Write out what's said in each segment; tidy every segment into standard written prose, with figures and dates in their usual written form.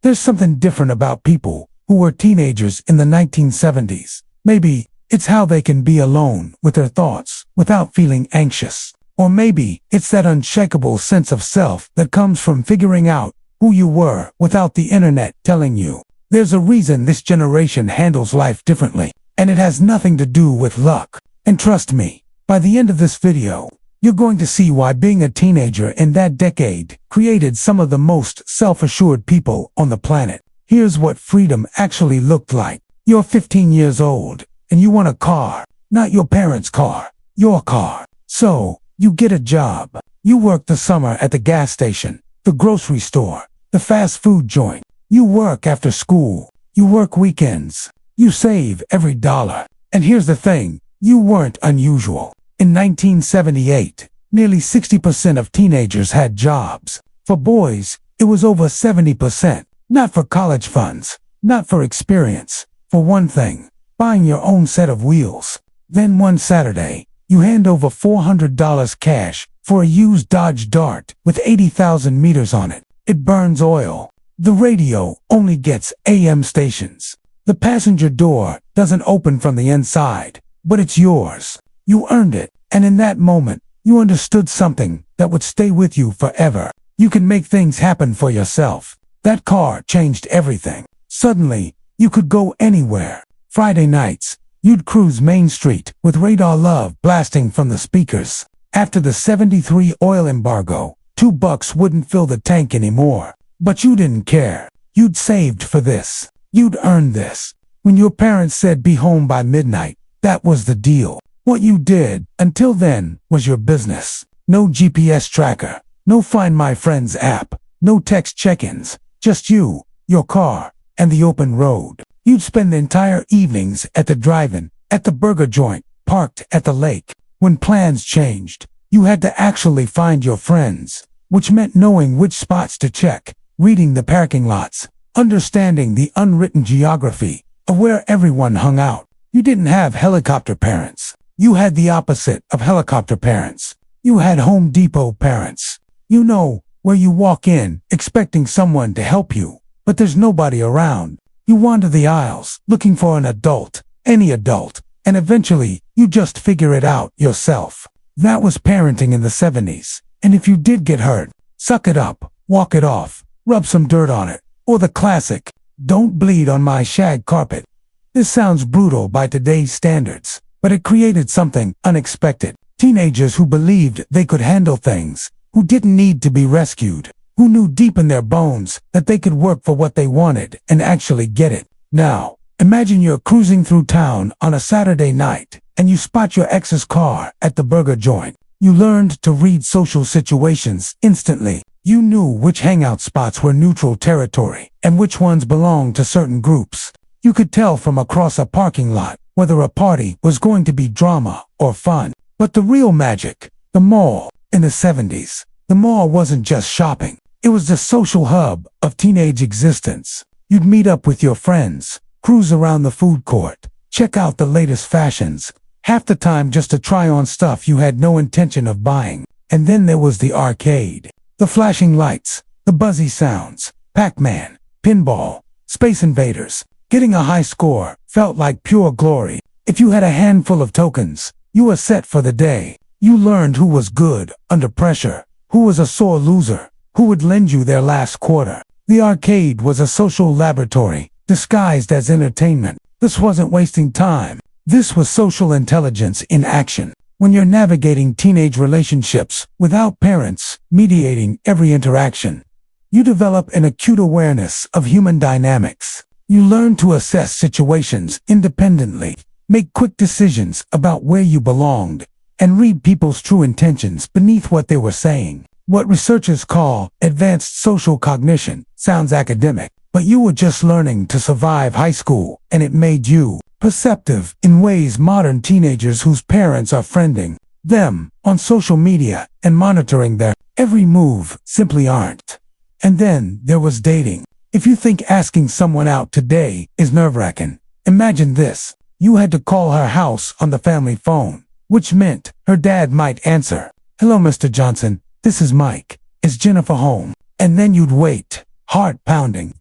There's something different about people who were teenagers in the 1970s. Maybe it's how they can be alone with their thoughts without feeling anxious. Or maybe it's that unshakable sense of self that comes from figuring out who you were without the internet telling you. There's a reason this generation handles life differently, and it has nothing to do with luck. And trust me, by the end of this video, you're going to see why being a teenager in that decade created some of the most self-assured people on the planet. Here's what freedom actually looked like. You're 15 years old, and you want a car. Not your parents' car, your car. So, you get a job. You work the summer at the gas station, the grocery store, the fast food joint. You work after school. You work weekends. You save every dollar. And here's the thing, you weren't unusual. In 1978, nearly 60% of teenagers had jobs. For boys, it was over 70%. Not for college funds, not for experience. For one thing, buying your own set of wheels. Then one Saturday, you hand over $400 cash for a used Dodge Dart with 80,000 meters on it. It burns oil. The radio only gets AM stations. The passenger door doesn't open from the inside, but it's yours. You earned it, and in that moment, you understood something that would stay with you forever. You can make things happen for yourself. That car changed everything. Suddenly, you could go anywhere. Friday nights, you'd cruise Main Street with Radar Love blasting from the speakers. After the '73 oil embargo, $2 wouldn't fill the tank anymore. But you didn't care. You'd saved for this. You'd earned this. When your parents said be home by midnight, that was the deal. What you did, until then, was your business. No GPS tracker, no Find My Friends app, no text check-ins, just you, your car, and the open road. You'd spend the entire evenings at the drive-in, at the burger joint, parked at the lake. When plans changed, you had to actually find your friends, which meant knowing which spots to check, reading the parking lots, understanding the unwritten geography of where everyone hung out. You didn't have helicopter parents. You had the opposite of helicopter parents. You had Home Depot parents. You know, where you walk in expecting someone to help you, but there's nobody around. You wander the aisles looking for an adult, any adult, and eventually you just figure it out yourself. That was parenting in the '70s. And if you did get hurt, suck it up, walk it off, rub some dirt on it, or the classic, don't bleed on my shag carpet. This sounds brutal by today's standards, but it created something unexpected. Teenagers who believed they could handle things, who didn't need to be rescued, who knew deep in their bones that they could work for what they wanted and actually get it. Now, imagine you're cruising through town on a Saturday night, and you spot your ex's car at the burger joint. You learned to read social situations instantly. You knew which hangout spots were neutral territory and which ones belonged to certain groups. You could tell from across a parking lot whether a party was going to be drama or fun. But the real magic, the mall, in the '70s, the mall wasn't just shopping. It was the social hub of teenage existence. You'd meet up with your friends, cruise around the food court, check out the latest fashions, half the time just to try on stuff you had no intention of buying. And then there was the arcade. The flashing lights, the buzzy sounds, Pac-Man, pinball, Space Invaders. Getting a high score felt like pure glory. If you had a handful of tokens, you were set for the day. You learned who was good under pressure, who was a sore loser, who would lend you their last quarter. The arcade was a social laboratory, disguised as entertainment. This wasn't wasting time. This was social intelligence in action. When you're navigating teenage relationships without parents mediating every interaction, you develop an acute awareness of human dynamics. You learn to assess situations independently, make quick decisions about where you belonged, and read people's true intentions beneath what they were saying. What researchers call advanced social cognition sounds academic, but you were just learning to survive high school, and it made you perceptive in ways modern teenagers whose parents are friending them on social media and monitoring their every move simply aren't. And then there was dating. If you think asking someone out today is nerve-wracking, imagine this. You had to call her house on the family phone, which meant her dad might answer. "Hello, Mr. Johnson, this is Mike. Is Jennifer home?" And then you'd wait, heart pounding,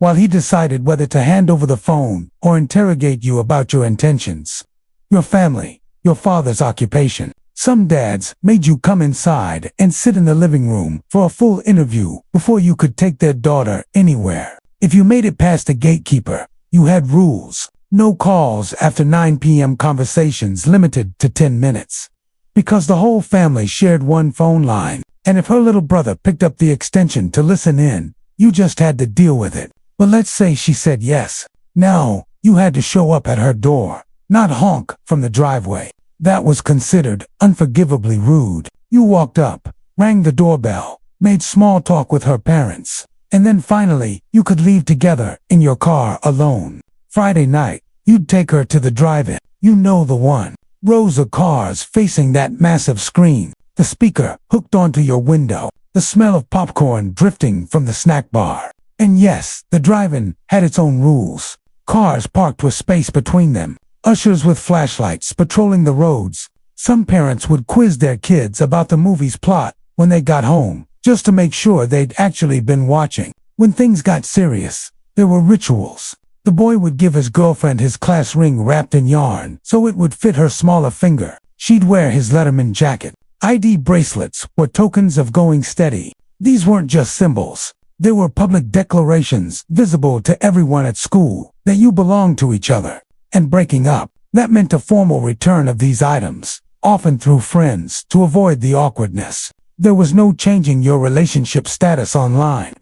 while he decided whether to hand over the phone or interrogate you about your intentions. Your family, your father's occupation. Some dads made you come inside and sit in the living room for a full interview before you could take their daughter anywhere. If you made it past the gatekeeper, you had rules. No calls after 9 p.m. conversations limited to 10 minutes. Because the whole family shared one phone line, and if her little brother picked up the extension to listen in, you just had to deal with it. But let's say she said yes. Now, you had to show up at her door, not honk from the driveway. That was considered unforgivably rude. You walked up, rang the doorbell, made small talk with her parents, and then finally, you could leave together in your car alone. Friday night, you'd take her to the drive-in. You know the one. Rows of cars facing that massive screen, the speaker hooked onto your window, the smell of popcorn drifting from the snack bar. And yes, the drive-in had its own rules. Cars parked with space between them. Ushers with flashlights patrolling the roads. Some parents would quiz their kids about the movie's plot when they got home, just to make sure they'd actually been watching. When things got serious, there were rituals. The boy would give his girlfriend his class ring wrapped in yarn so it would fit her smaller finger. She'd wear his Letterman jacket. ID bracelets were tokens of going steady. These weren't just symbols. They were public declarations visible to everyone at school that you belonged to each other. And breaking up, that meant a formal return of these items, often through friends, to avoid the awkwardness. There was no changing your relationship status online.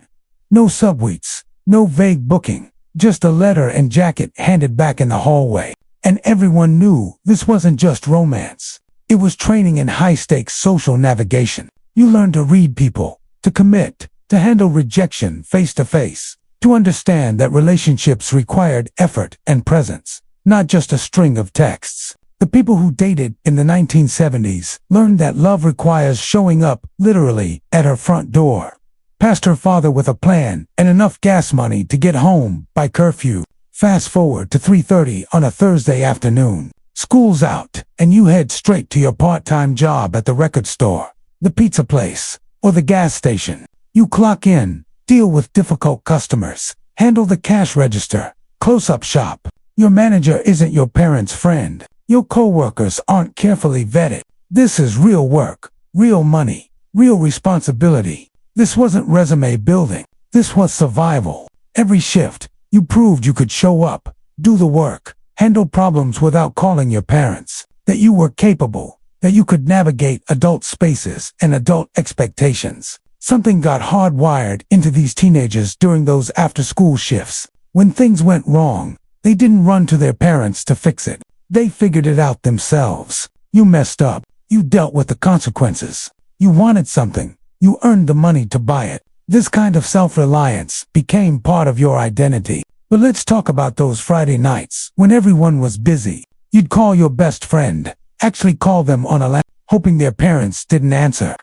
No subweets, no vague booking, just a letter and jacket handed back in the hallway. And everyone knew this wasn't just romance. It was training in high-stakes social navigation. You learned to read people, to commit, to handle rejection face-to-face, to understand that relationships required effort and presence, not just a string of texts. The people who dated in the 1970s learned that love requires showing up, literally, at her front door. Past her father with a plan and enough gas money to get home by curfew. Fast forward to 3:30 on a Thursday afternoon. School's out, and you head straight to your part-time job at the record store, the pizza place, or the gas station. You clock in, deal with difficult customers, handle the cash register, close-up shop. Your manager isn't your parents' friend. Your coworkers aren't carefully vetted. This is real work, real money, real responsibility. This wasn't resume building. This was survival. Every shift, you proved you could show up, do the work, handle problems without calling your parents, that you were capable, that you could navigate adult spaces and adult expectations. Something got hardwired into these teenagers during those after-school shifts. When things went wrong, they didn't run to their parents to fix it. They figured it out themselves. You messed up. You dealt with the consequences. You wanted something. You earned the money to buy it. This kind of self-reliance became part of your identity. But let's talk about those Friday nights when everyone was busy. You'd call your best friend, actually call them on a line, hoping their parents didn't answer.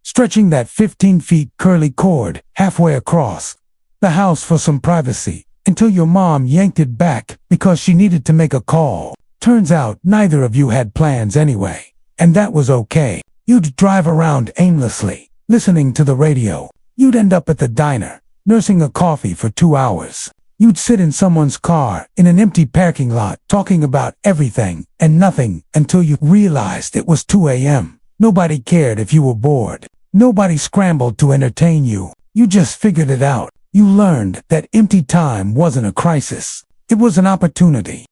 Stretching that 15 feet curly cord halfway across the house for some privacy, until your mom yanked it back because she needed to make a call. Turns out neither of you had plans anyway, and that was okay. You'd drive around aimlessly, listening to the radio. You'd end up at the diner, nursing a coffee for 2 hours. You'd sit in someone's car in an empty parking lot talking about everything and nothing until you realized it was 2 a.m. Nobody cared if you were bored. Nobody scrambled to entertain you. You just figured it out. You learned that empty time wasn't a crisis. It was an opportunity.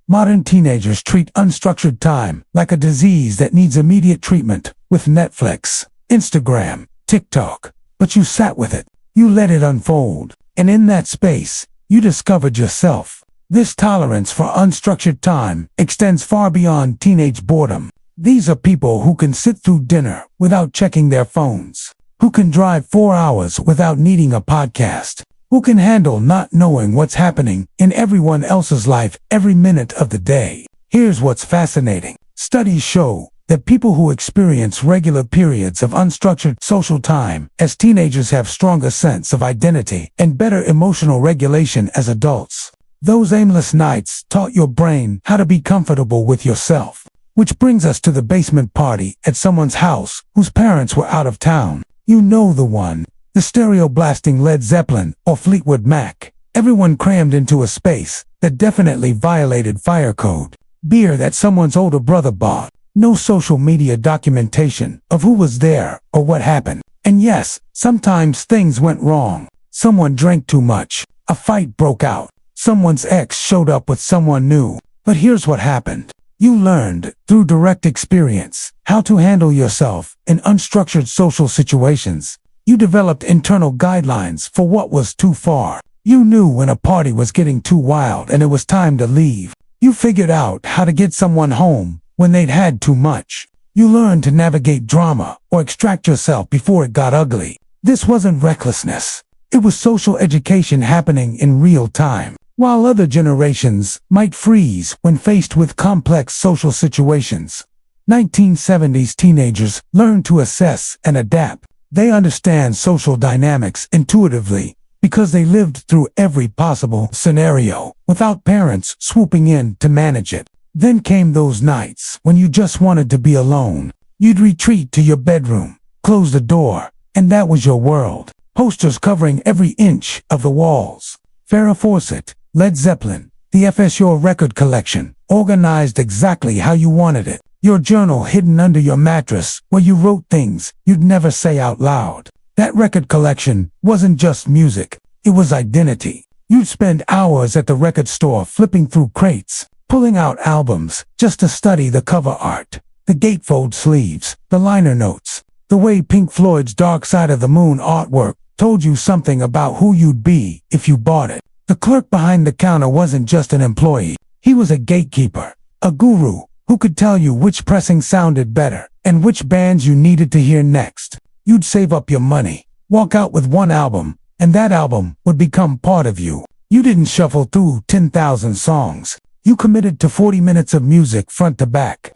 Modern teenagers treat unstructured time like a disease that needs immediate treatment with Netflix, Instagram, TikTok. But you sat with it. You let it unfold. And in that space, you discovered yourself. This tolerance for unstructured time extends far beyond teenage boredom. These are people who can sit through dinner without checking their phones, who can drive 4 hours without needing a podcast, who can handle not knowing what's happening in everyone else's life every minute of the day. Here's what's fascinating. Studies show that people who experience regular periods of unstructured social time as teenagers have stronger sense of identity and better emotional regulation as adults. Those aimless nights taught your brain how to be comfortable with yourself. Which brings us to the basement party at someone's house whose parents were out of town. You know the one, the stereo blasting Led Zeppelin or Fleetwood Mac. Everyone crammed into a space that definitely violated fire code. Beer that someone's older brother bought. No social media documentation of who was there or what happened. And yes, sometimes things went wrong. Someone drank too much. A fight broke out. Someone's ex showed up with someone new. But here's what happened. You learned, through direct experience, how to handle yourself in unstructured social situations. You developed internal guidelines for what was too far. You knew when a party was getting too wild and it was time to leave. You figured out how to get someone home when they'd had too much. You learned to navigate drama or extract yourself before it got ugly. This wasn't recklessness. It was social education happening in real time. While other generations might freeze when faced with complex social situations, 1970s teenagers learned to assess and adapt. They understand social dynamics intuitively because they lived through every possible scenario without parents swooping in to manage it. Then came those nights when you just wanted to be alone. You'd retreat to your bedroom, close the door, and that was your world. Posters covering every inch of the walls. Farrah Fawcett, Led Zeppelin, the FSU record collection, organized exactly how you wanted it. Your journal hidden under your mattress where you wrote things you'd never say out loud. That record collection wasn't just music, it was identity. You'd spend hours at the record store flipping through crates, pulling out albums just to study the cover art, the gatefold sleeves, the liner notes, the way Pink Floyd's Dark Side of the Moon artwork told you something about who you'd be if you bought it. The clerk behind the counter wasn't just an employee, he was a gatekeeper, a guru who could tell you which pressing sounded better and which bands you needed to hear next. You'd save up your money, walk out with one album, and that album would become part of you. You didn't shuffle through 10,000 songs. You committed to 40 minutes of music front to back,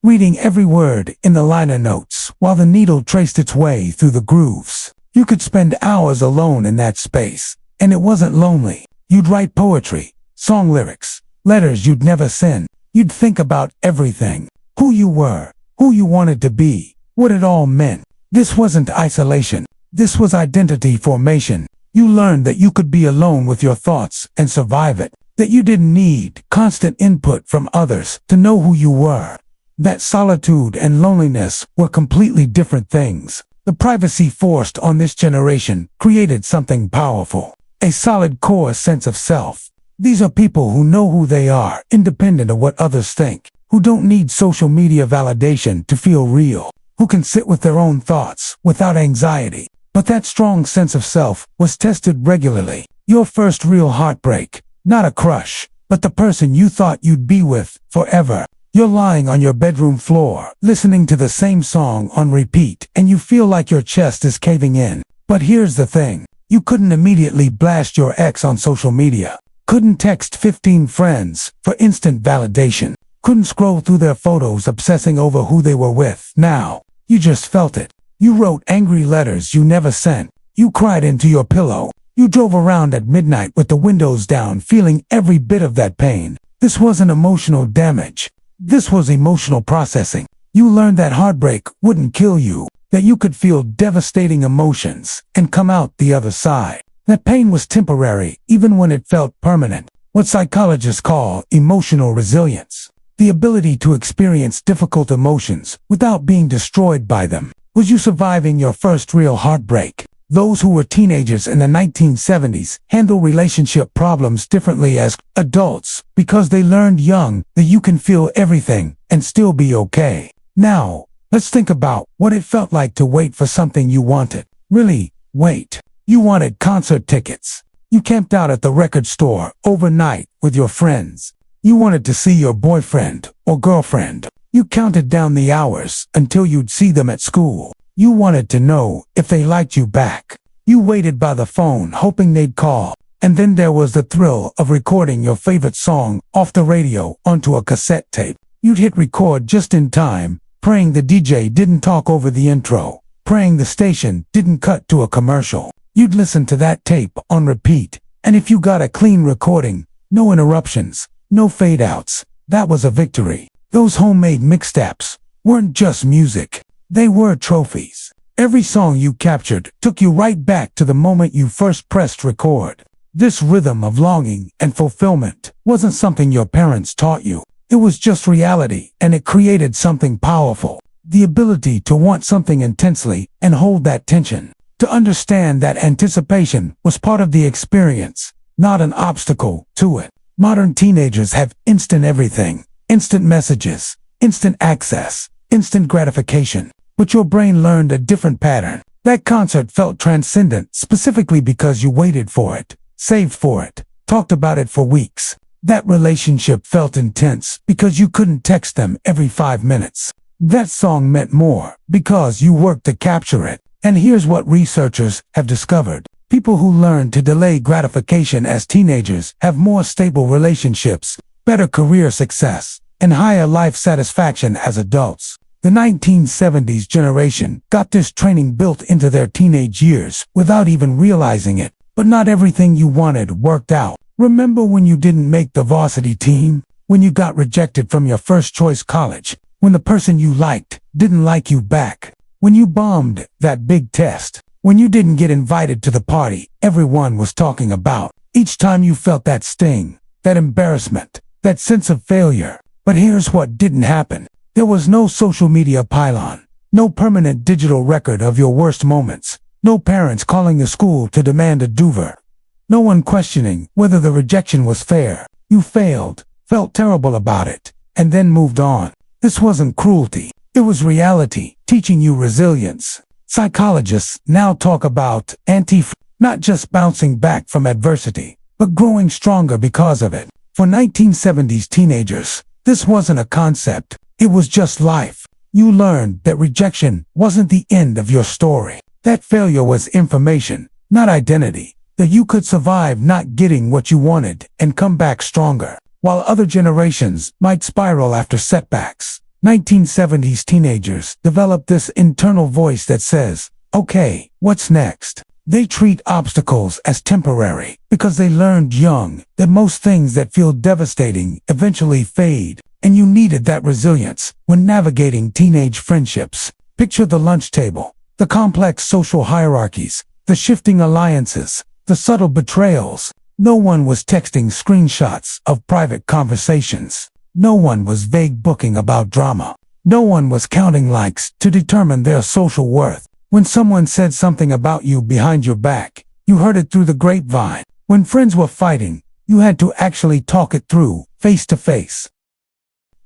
reading every word in the liner notes while the needle traced its way through the grooves. You could spend hours alone in that space, and it wasn't lonely. You'd write poetry, song lyrics, letters you'd never send. You'd think about everything, who you were, who you wanted to be, what it all meant. This wasn't isolation. This was identity formation. You learned that you could be alone with your thoughts and survive it. That you didn't need constant input from others to know who you were. That solitude and loneliness were completely different things. The privacy forced on this generation created something powerful. A solid core sense of self. These are people who know who they are, independent of what others think, who don't need social media validation to feel real, who can sit with their own thoughts without anxiety. But that strong sense of self was tested regularly. Your first real heartbreak. Not a crush, but the person you thought you'd be with forever. You're lying on your bedroom floor, listening to the same song on repeat, and you feel like your chest is caving in. But here's the thing. You couldn't immediately blast your ex on social media. Couldn't text 15 friends for instant validation. Couldn't scroll through their photos obsessing over who they were with. Now, you just felt it. You wrote angry letters you never sent. You cried into your pillow. You drove around at midnight with the windows down, feeling every bit of that pain. This wasn't emotional damage. This was emotional processing. You learned that heartbreak wouldn't kill you, that you could feel devastating emotions and come out the other side. That pain was temporary, even when it felt permanent. What psychologists call emotional resilience. The ability to experience difficult emotions without being destroyed by them. Was you surviving your first real heartbreak? Those who were teenagers in the 1970s handle relationship problems differently as adults because they learned young that you can feel everything and still be okay. Now, let's think about what it felt like to wait for something you wanted. Really, wait. You wanted concert tickets. You camped out at the record store overnight with your friends. You wanted to see your boyfriend or girlfriend. You counted down the hours until you'd see them at school. You wanted to know if they liked you back. You waited by the phone hoping they'd call. And then there was the thrill of recording your favorite song off the radio onto a cassette tape. You'd hit record just in time, praying the DJ didn't talk over the intro, praying the station didn't cut to a commercial. You'd listen to that tape on repeat. And if you got a clean recording, no interruptions, no fade-outs, that was a victory. Those homemade mixtapes weren't just music. They were trophies. Every song you captured took you right back to the moment you first pressed record. This rhythm of longing and fulfillment wasn't something your parents taught you. It was just reality, and it created something powerful. The ability to want something intensely and hold that tension. To understand that anticipation was part of the experience, not an obstacle to it. Modern teenagers have instant everything. Instant messages, instant access, instant gratification. But your brain learned a different pattern. That concert felt transcendent specifically because you waited for it, saved for it, talked about it for weeks. That relationship felt intense because you couldn't text them every 5 minutes. That song meant more because you worked to capture it. And here's what researchers have discovered. People who learn to delay gratification as teenagers have more stable relationships, better career success, and higher life satisfaction as adults. The 1970s generation got this training built into their teenage years without even realizing it. But not everything you wanted worked out. Remember when you didn't make the varsity team? When you got rejected from your first choice college? When the person you liked didn't like you back? When you bombed that big test? When you didn't get invited to the party everyone was talking about? Each time you felt that sting, that embarrassment, that sense of failure. But here's what didn't happen. There was no social media pylon, no permanent digital record of your worst moments, no parents calling the school to demand a do-over, no one questioning whether the rejection was fair. You failed, felt terrible about it, and then moved on. This wasn't cruelty, it was reality, teaching you resilience. Psychologists now talk about not just bouncing back from adversity, but growing stronger because of it. For 1970s teenagers, this wasn't a concept. It was just life. You learned that rejection wasn't the end of your story. That failure was information, not identity. That you could survive not getting what you wanted and come back stronger. While other generations might spiral after setbacks, 1970s teenagers developed this internal voice that says, okay, what's next? They treat obstacles as temporary because they learned young that most things that feel devastating eventually fade. And you needed that resilience when navigating teenage friendships. Picture the lunch table, the complex social hierarchies, the shifting alliances, the subtle betrayals. No one was texting screenshots of private conversations. No one was vague booking about drama. No one was counting likes to determine their social worth. When someone said something about you behind your back, you heard it through the grapevine. When friends were fighting, you had to actually talk it through, face to face.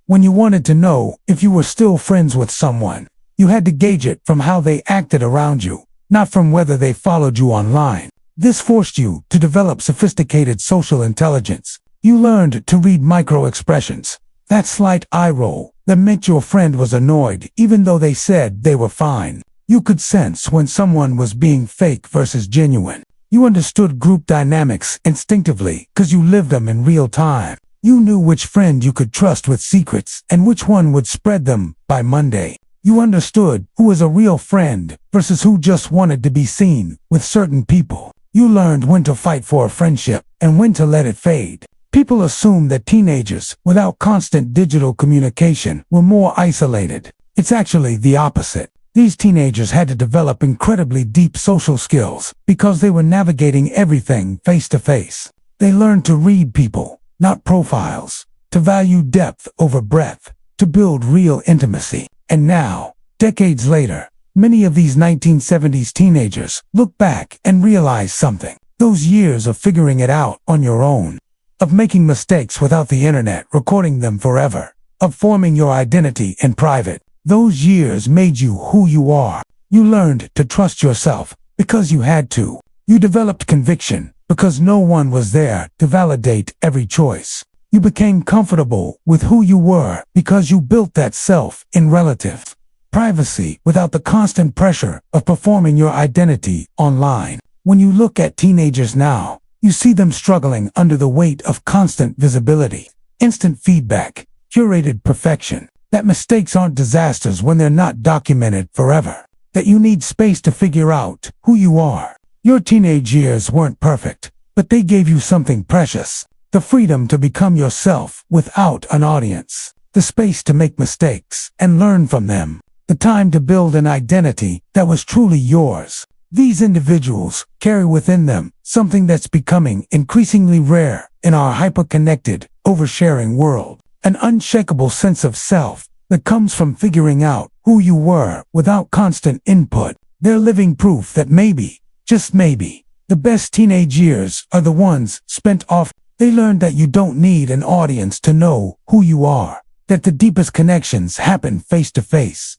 When you wanted to know if you were still friends with someone, you had to gauge it from how they acted around you, not from whether they followed you online. This forced you to develop sophisticated social intelligence. You learned to read micro-expressions, that slight eye roll that meant your friend was annoyed even though they said they were fine. You could sense when someone was being fake versus genuine. You understood group dynamics instinctively because you lived them in real time. You knew which friend you could trust with secrets and which one would spread them by Monday. You understood who was a real friend versus who just wanted to be seen with certain people. You learned when to fight for a friendship and when to let it fade. People assume that teenagers without constant digital communication were more isolated. It's actually the opposite. These teenagers had to develop incredibly deep social skills because they were navigating everything face to face. They learned to read people, not profiles, to value depth over breadth, to build real intimacy. And now, decades later, many of these 1970s teenagers look back and realize something. Those years of figuring it out on your own, of making mistakes without the internet recording them forever, of forming your identity in private, those years made you who you are. You learned to trust yourself because you had to. You developed conviction because no one was there to validate every choice. You became comfortable with who you were because you built that self in relative privacy without the constant pressure of performing your identity online. When you look at teenagers now, you see them struggling under the weight of constant visibility, instant feedback, curated perfection, that mistakes aren't disasters when they're not documented forever, that you need space to figure out who you are. Your teenage years weren't perfect, but they gave you something precious, the freedom to become yourself without an audience, the space to make mistakes and learn from them, the time to build an identity that was truly yours. These individuals carry within them something that's becoming increasingly rare in our hyper-connected, oversharing world. An unshakable sense of self that comes from figuring out who you were without constant input. They're living proof that maybe, just maybe, the best teenage years are the ones spent off. They learned that you don't need an audience to know who you are, that the deepest connections happen face to face.